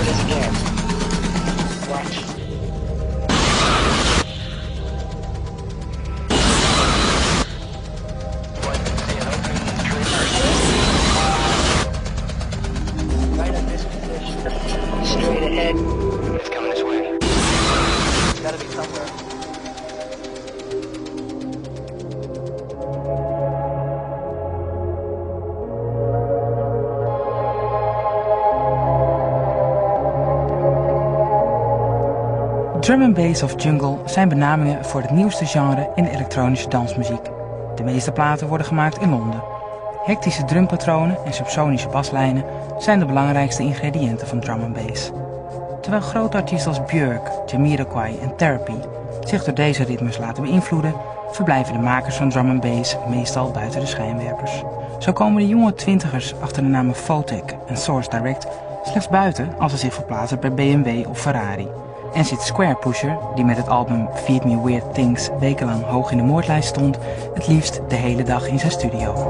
this again. Watch. Right at this position. Straight ahead. It's coming this way. It's gotta be somewhere. Drum and bass of jungle zijn benamingen voor het nieuwste genre in de elektronische dansmuziek. De meeste platen worden gemaakt in Londen. Hectische drumpatronen en subsonische baslijnen zijn de belangrijkste ingrediënten van drum and bass. Terwijl grote artiesten als Björk, Jamiroquai en Therapy zich door deze ritmes laten beïnvloeden, verblijven de makers van drum and bass meestal buiten de schijnwerpers. Zo komen de jonge twintigers achter de namen Photek en Source Direct slechts buiten als ze zich verplaatsen bij BMW of Ferrari. En zit Square Pusher, die met het album Feed Me Weird Things wekenlang hoog in de moordlijst stond, het liefst de hele dag in zijn studio.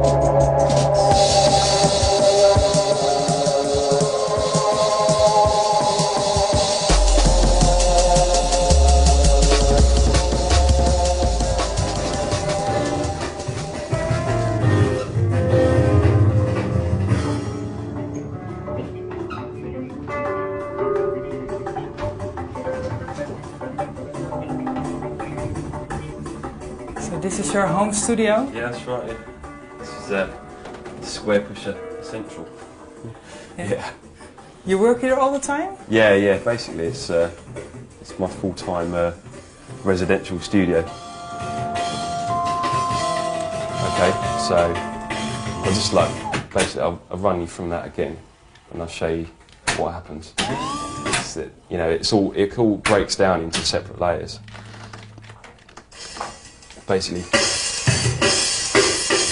This is your home studio? Yeah, that's right. Yeah. This is Square Pusher Central. Yeah. You work here all the time? Yeah. Basically, it's my full-time residential studio. Okay, so I'll just basically I'll run you from that again, and I'll show you what happens. It's that, it all breaks down into separate layers. Basically,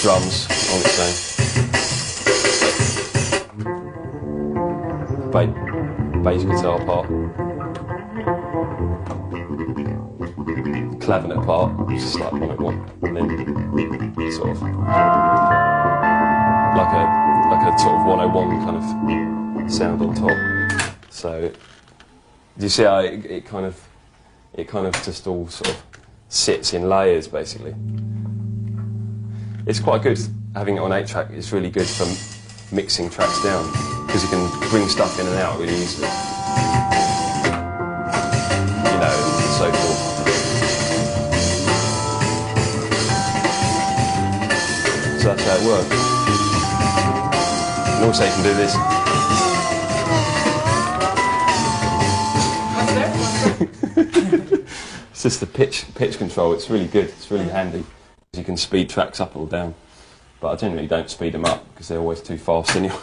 drums on its own, bass guitar part, clavinet part, which is like 101, and then sort of like a sort of 101 kind of sound on top. So, do you see how it kind of just all sort of sits in layers, basically. It's quite good having it on 8-track. It's really good for mixing tracks down because you can bring stuff in and out really easily. And so forth. So that's how it works. And also you can do this. It's just the pitch control. It's really good. It's really handy. You can speed tracks up or down, but I generally don't speed them up because they're always too fast anyway.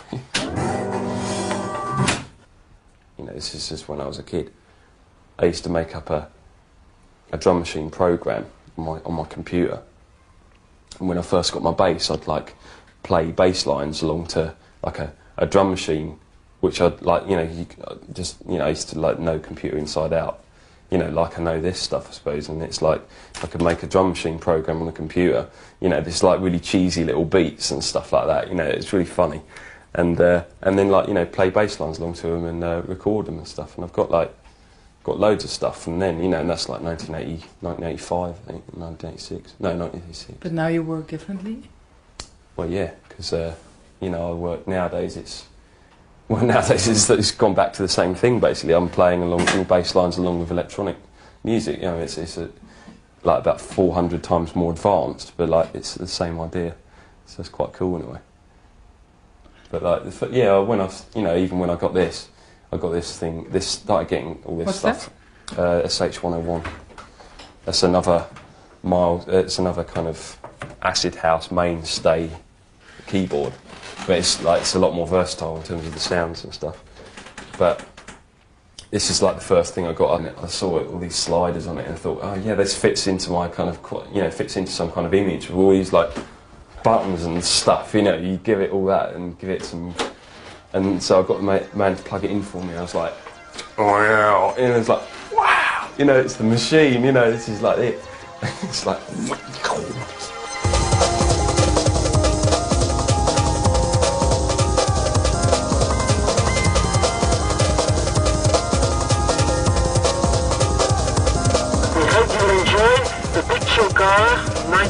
This is just when I was a kid. I used to make up a drum machine program on my computer, and when I first got my bass, I'd play bass lines along to a drum machine, which I'd I used to know computer inside out. I know this stuff, I suppose, and it's like I could make a drum machine program on the computer, this really cheesy little beats and stuff like that, it's really funny. And then play bass lines along to them and record them and stuff. And I've got loads of stuff from then, and that's like 1980, 1985, I think, 1986. No, 1986. But now you work differently? Well, yeah, because, I work nowadays, it's gone back to the same thing, basically. I'm playing along bass lines along with electronic music. It's about 400 times more advanced, but it's the same idea. So it's quite cool in a way. But when even when I got this thing, started getting all this What's stuff. SH101. That's another it's another kind of acid house mainstay keyboard. But it's a lot more versatile in terms of the sounds and stuff. But this is the first thing I got on it. I saw all these sliders on it and thought, oh yeah, this fits into my fits into some kind of image with all these buttons and stuff. You give it all that and give it some. And so I got the man to plug it in for me. I was like, oh yeah, and it's like, wow, it's the machine. This is it. It's like.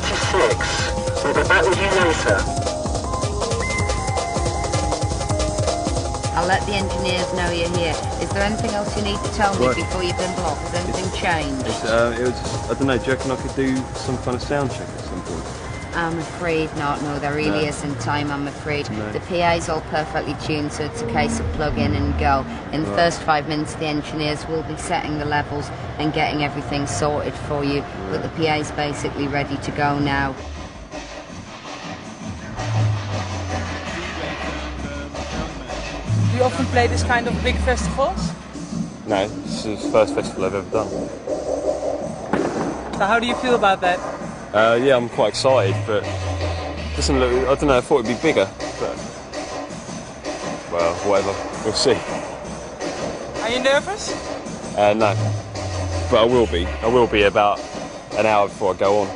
26. We'll be back with you later. I'll let the engineers know you're here. Is there anything else you need to tell me before you've been blocked? Has anything changed? It was just, I don't know, do you reckon I could do some kind of sound check at some point? I'm afraid not, no, there really isn't time, I'm afraid. No. The PA's all perfectly tuned, so it's a case of plug in and go. In the first 5 minutes, the engineers will be setting the levels and getting everything sorted for you, but the PA's basically ready to go now. Do you often play this kind of big festivals? No, this is the first festival I've ever done. So how do you feel about that? Yeah, I'm quite excited, but it doesn't look, I don't know, I thought it'd be bigger, but well, whatever, we'll see. Are you nervous? No, but I will be. I will be about an hour before I go on.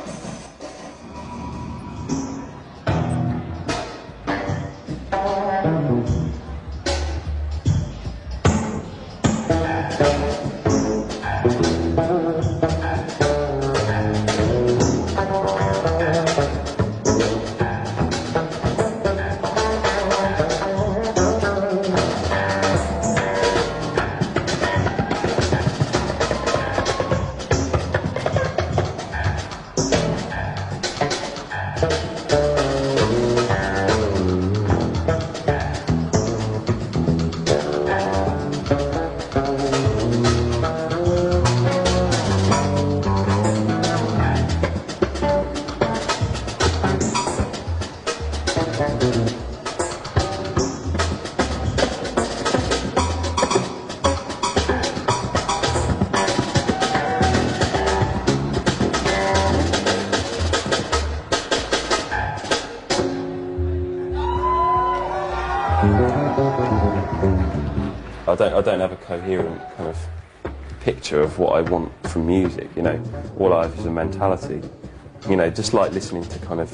I don't have a coherent kind of picture of what I want from music, you know. All I have is a mentality. You know, just like listening to kind of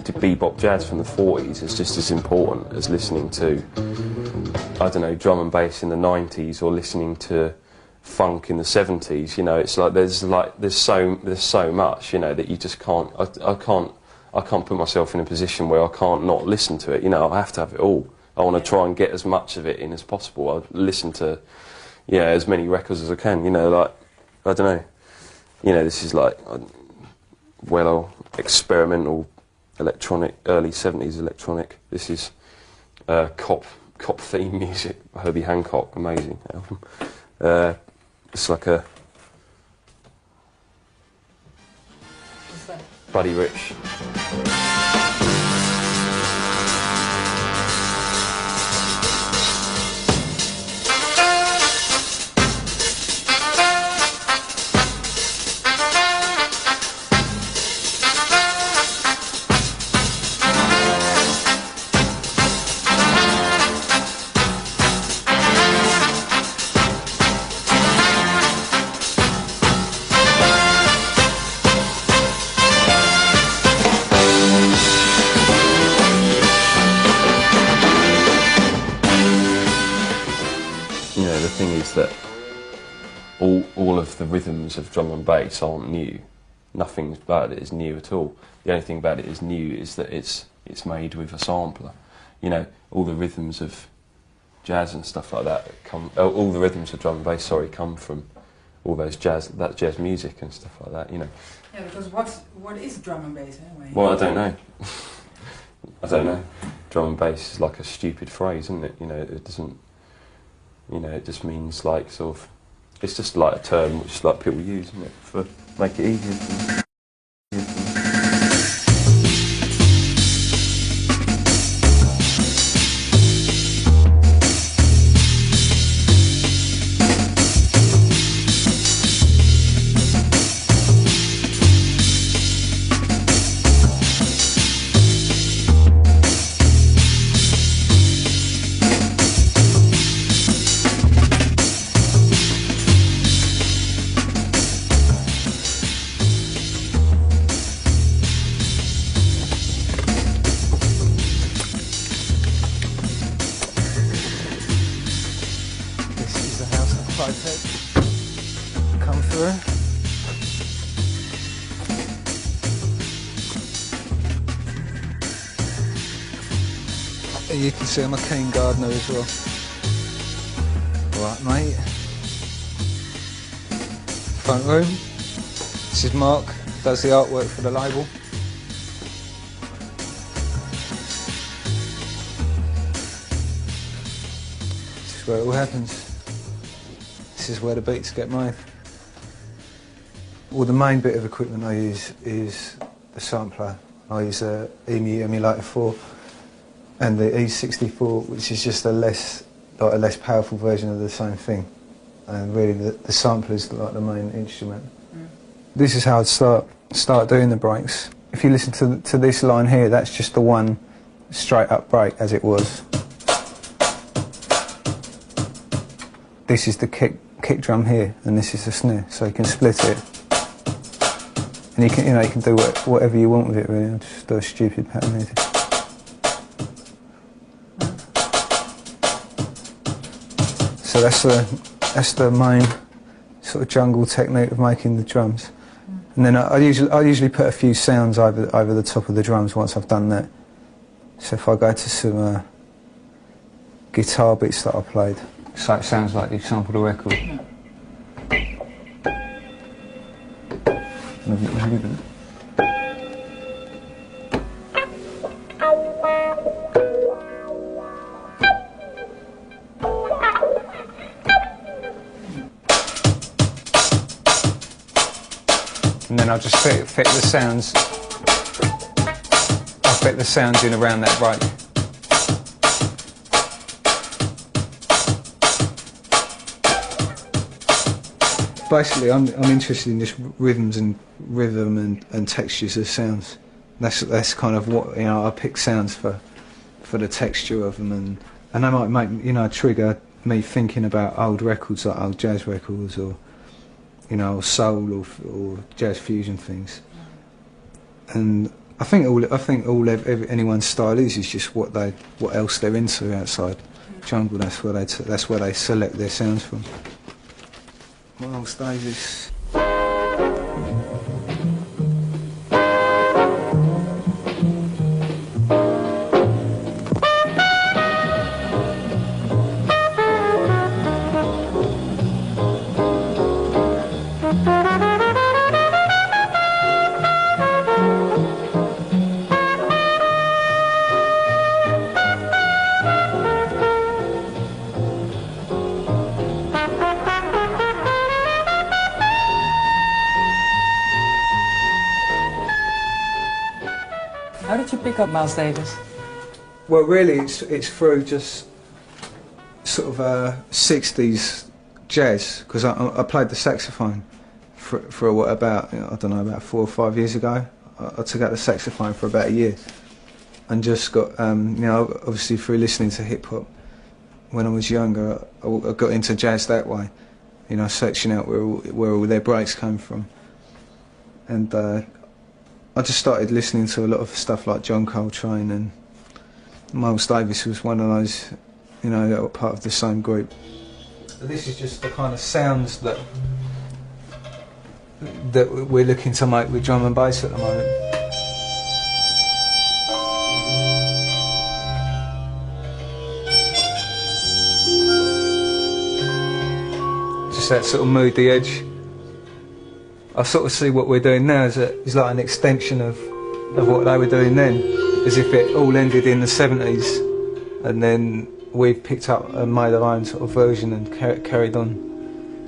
to bebop jazz from the 40s is just as important as listening to, I don't know, drum and bass in the 90s or listening to funk in the 70s. You know, it's like there's so much, you know, that you just can't. I can't put myself in a position where I can't not listen to it. You know, I have to have it all. I want to try and get as much of it in as possible. I listen to, yeah, as many records as I can. You know, like, I don't know. You know, this is like, well, experimental electronic, early 70s electronic. This is cop theme music by Herbie Hancock, amazing album. It's like a Buddy Rich. The thing is that all of the rhythms of drum and bass aren't new. Nothing about it is new at all. The only thing about it is new is that it's made with a sampler. You know, all the rhythms of jazz and stuff like that come. All the rhythms of drum and bass, come from all those jazz music and stuff like that. You know. Yeah, because what is drum and bass anyway? Well, I don't know. I don't know. Drum and bass is like a stupid phrase, isn't it? You know, it doesn't. You know, it just means like sort of, it's just like a term which like people use, isn't it, for make it easier for them. Comfort. You can see I'm a keen gardener as well. Right, mate. Front room. This is Mark, does the artwork for the label. This is where it all happens. This is where the beats get made. Well, the main bit of equipment I use is the sampler. I use a EMU Emulator 4 and the E64, which is just a less powerful version of the same thing. And really, the sampler is like the main instrument. This is how I'd start doing the breaks. If you listen to this line here, that's just the one straight up break as it was. This is the kick drum here, and this is the snare, so you can split it. And you can do whatever you want with it, really. I'll just do a stupid pattern here. So that's the main sort of jungle technique of making the drums. And then I usually put a few sounds over the top of the drums once I've done that. So if I go to some guitar bits that I played, so it sounds like you've sampled a record. And then I'll just fit the sounds. I'll fit the sounds in around that break. Basically, I'm interested in just rhythm and textures of sounds. That's kind of what I pick sounds for the texture of them, and they might make trigger me thinking about old records, like old jazz records, or soul or jazz fusion things. And I think anyone's style is just what else they're into outside jungle. That's where they select their sounds from. Miles Davis. How did you pick up Miles Davis? Well, really, it's through just sort of 60s jazz, because I played the saxophone for about 4 or 5 years ago. I took out the saxophone for about a year, and just got obviously through listening to hip hop when I was younger, I got into jazz that way, searching out where all their breaks came from, and I just started listening to a lot of stuff like John Coltrane, and Miles Davis was one of those, that were part of the same group. This is just the kind of sounds that we're looking to make with drum and bass at the moment. Just that sort of moody edge. I sort of see what we're doing now is like an extension of what they were doing then, as if it all ended in the 70s, and then we've picked up and made our own sort of version and carried on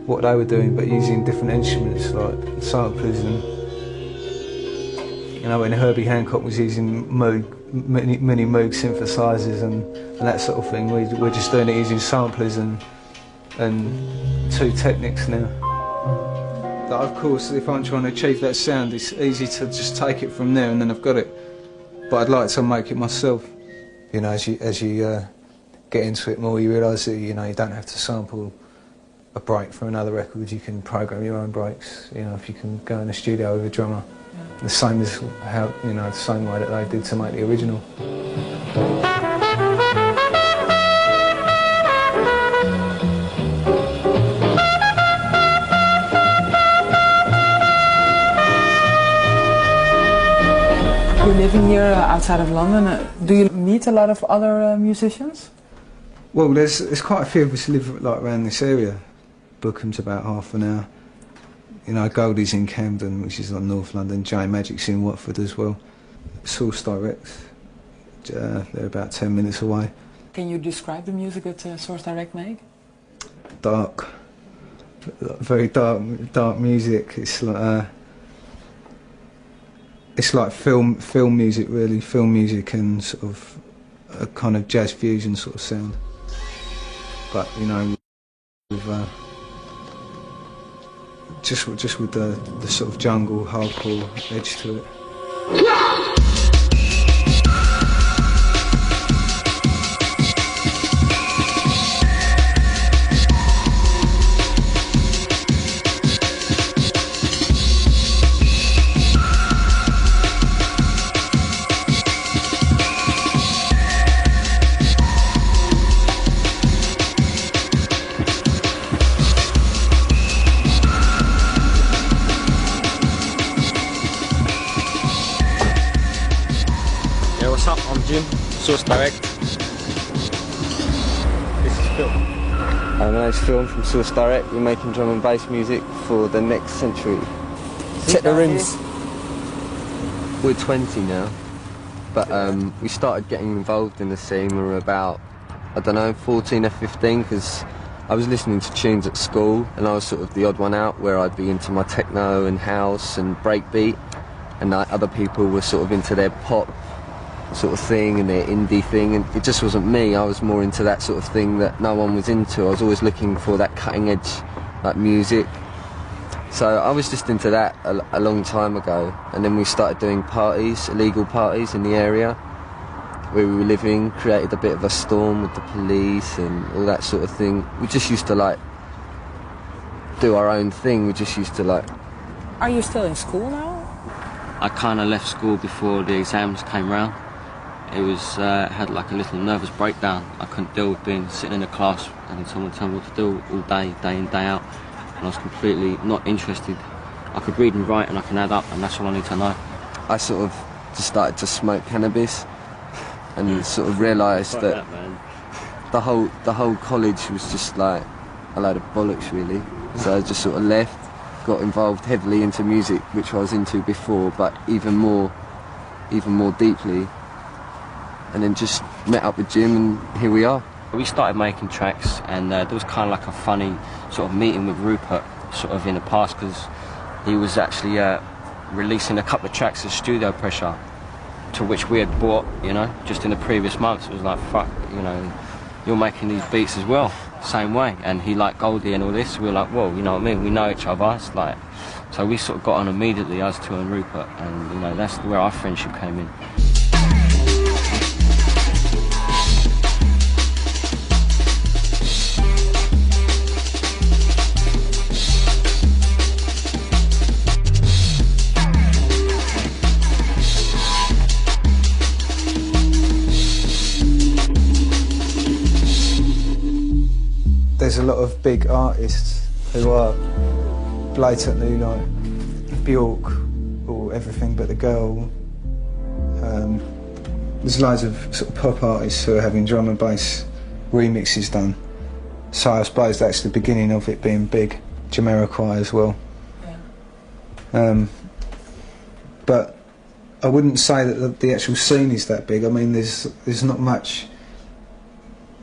what they were doing, but using different instruments like samplers, and when Herbie Hancock was using mini Moog synthesizers and that sort of thing, we're just doing it using samplers and two Technics now. But of course, if I'm trying to achieve that sound, it's easy to just take it from there and then I've got it. But I'd like to make it myself. As you get into it more, you realise that you don't have to sample a break from another record. You can program your own breaks. If you can go in the studio with a drummer, the same as how the same way that they did to make the original. You're living here outside of London. Do you meet a lot of other musicians? Well, there's quite a few of us who live like around this area. Bookham's about half an hour. You know, Goldie's in Camden, which is on North London. J Magic's in Watford as well. Source Direct, they're about 10 minutes away. Can you describe the music that Source Direct make? Dark, very dark music. It's like film music, really. Film music and sort of a kind of jazz fusion sort of sound. But you know, with just with the sort of jungle hardcore edge to it. What's up? I'm Jim, Source Direct. This is Phil. My name's Phil from Source Direct. We're making drum and bass music for the next century. Check the rims. We're 20 now, but we started getting involved in the scene when we were about, I don't know, 14 or 15, because I was listening to tunes at school and I was sort of the odd one out, where I'd be into my techno and house and breakbeat, and other people were sort of into their pop sort of thing and their indie thing, and it just wasn't me. I was more into that sort of thing that no one was into. I was always looking for that cutting edge like music, so I was just into that a long time ago. And then we started doing parties, illegal parties in the area where we were living, created a bit of a storm with the police and all that sort of thing. We just used to like do our own thing. We just used to like... Are you still in school now? I kind of left school before the exams came round. It was, had like a little nervous breakdown. I couldn't deal with being sitting in a class having someone tell me what to do all day, day in, day out. And I was completely not interested. I could read and write and I can add up, and that's all I need to know. I sort of just started to smoke cannabis and sort of realised that the whole college was just like a load of bollocks, really. So I just sort of left, got involved heavily into music, which I was into before, but even more deeply, and then just met up with Jim, and here we are. We started making tracks, and there was kind of like a funny sort of meeting with Rupert sort of in the past, because he was actually releasing a couple of tracks as Studio Pressure, to which we had bought, you know, just in the previous months. It was like, fuck, you know, you're making these beats as well, same way. And he liked Goldie and all this. We were like, well, you know what I mean, we know each other. It's like, so we sort of got on immediately, us two and Rupert, and you know, that's where our friendship came in. There's a lot of big artists who are blatantly like Bjork or Everything But the Girl. There's loads of sort of pop artists who are having drum and bass remixes done. So I suppose that's the beginning of it being big. Jamiroquai as well. Yeah. But I wouldn't say that the actual scene is that big. I mean, there's not much.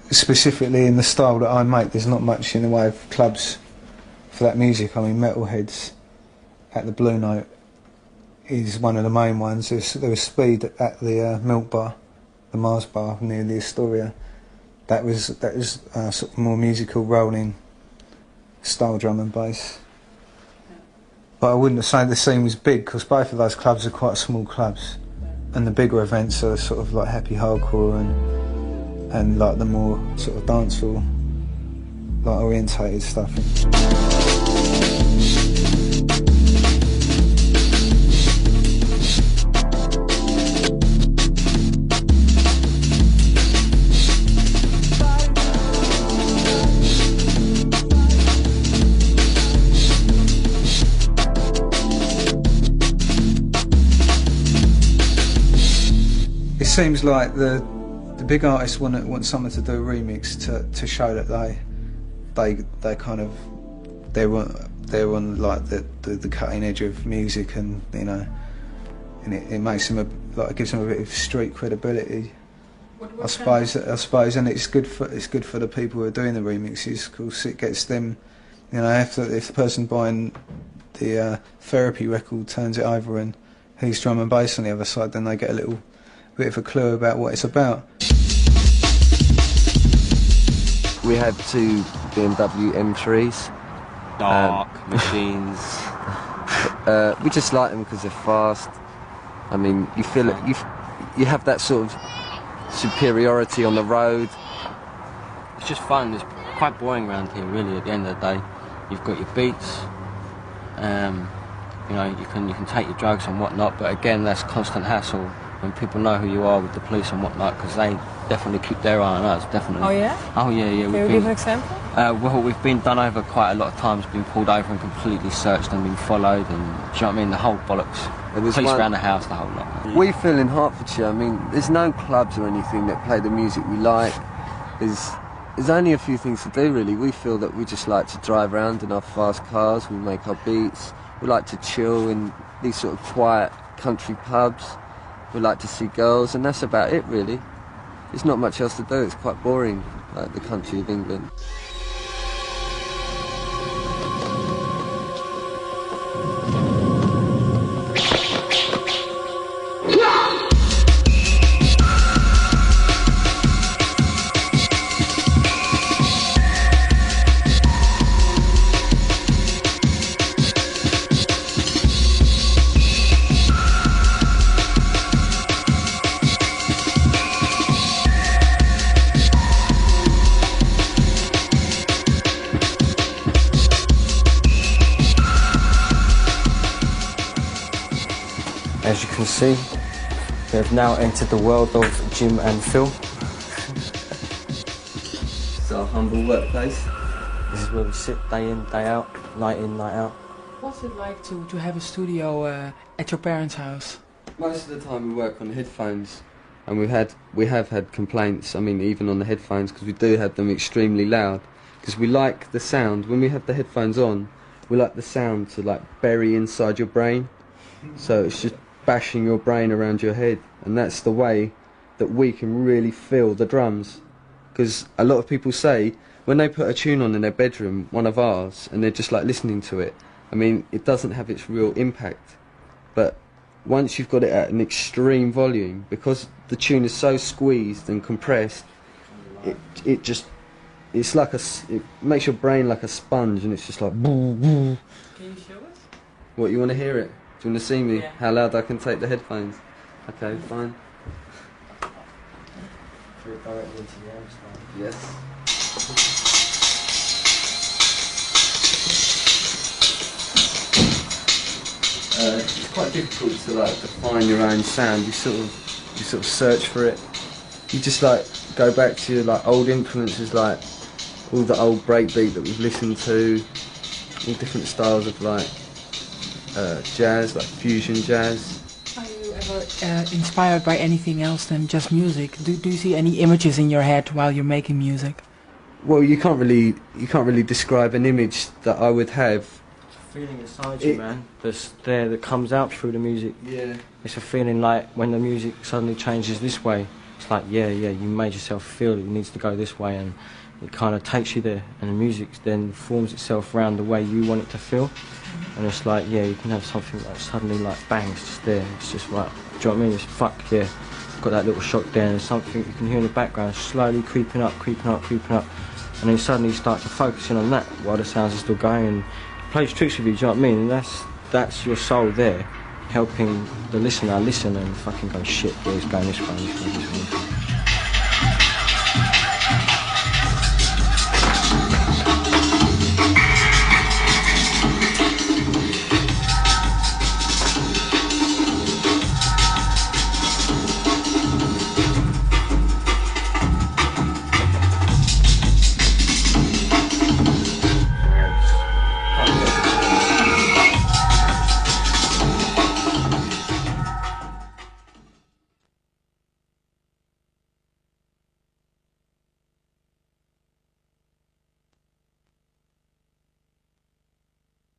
Specifically in the style that I make, there's not much in the way of clubs for that music. I mean, Metalheads at the Blue Note is one of the main ones. There was Speed at the Milk Bar, the Mars Bar near the Astoria. That was sort of more musical, rolling style drum and bass. But I wouldn't say the scene was big, because both of those clubs are quite small clubs, and the bigger events are sort of like happy hardcore and like the more sort of dancehall, like orientated stuff. seems like the big artists want someone to do a remix to show that they kind of they're on like the cutting edge of music, and you know, and it makes them it gives them a bit of street credibility. I suppose, and it's good for the people who are doing the remixes. Of course, it gets them. You know, if the person buying the Therapy record turns it over and he's drum and bass on the other side, then they get a little bit of a clue about what it's about. We had 2 BMW M3s. Dark machines. We just like them because they're fast. I mean, you feel it. You have that sort of superiority on the road. It's just fun. It's quite boring around here, really. At the end of the day, you've got your beats. You know, you can take your drugs and whatnot, but again, that's constant hassle when people know who you are with the police and whatnot, because they definitely keep their eye on us, definitely. Oh yeah? Oh yeah, yeah. Can you give an example? Well, we've been done over quite a lot of times, been pulled over and completely searched and been followed, and do you know what I mean? The whole bollocks. Police around the house, the whole lot. We feel in Hertfordshire, I mean, there's no clubs or anything that play the music we like. There's only a few things to do, really. We feel that we just like to drive around in our fast cars, we make our beats, we like to chill in these sort of quiet country pubs, we like to see girls, and that's about it, really. There's not much else to do, it's quite boring, like the country of England. As you can see, we have now entered the world of Jim and Phil. It's our humble workplace. This is where we sit day in, day out, night in, night out. What's it like to have a studio at your parents' house? Most of the time we work on headphones, and we have had complaints, I mean even on the headphones, because we do have them extremely loud, because we like the sound, when we have the headphones on, we like the sound to like bury inside your brain, so it's just bashing your brain around your head, and that's the way that we can really feel the drums. Because a lot of people say when they put a tune on in their bedroom, one of ours, and they're just like listening to it, I mean it doesn't have its real impact, but once you've got it at an extreme volume, because the tune is so squeezed and compressed, it's like it makes your brain like a sponge, and it's just like boo, boo. Can you show us? What, you want to hear it? Do you want to see me? Yeah. How loud I can take the headphones? Okay, fine. Throw it directly into the amp stand. Yes. It's quite difficult to like define your own sound. You sort of search for it. You just like go back to your like old influences, like all the old breakbeat that we've listened to, all different styles of like jazz, like fusion jazz. Are you ever inspired by anything else than just music? Do you see any images in your head while you're making music? Well, you can't really describe an image that I would have. It's a feeling inside you, man. That's there, that comes out through the music. Yeah. It's a feeling like when the music suddenly changes this way. It's like, yeah, you made yourself feel it needs to go this way, and it kind of takes you there, and the music then forms itself around the way you want it to feel. And it's like, yeah, you can have something like suddenly like bang, it's just there, it's just right. Do you know what I mean? It's fuck, yeah. Got that little shock there, and there's something you can hear in the background slowly creeping up, and then suddenly you start to focus in on that while the sounds are still going, and it plays tricks with you, do you know what I mean? And that's your soul there, helping the listener listen and fucking go, shit, yeah, it's going this way, this way, this way.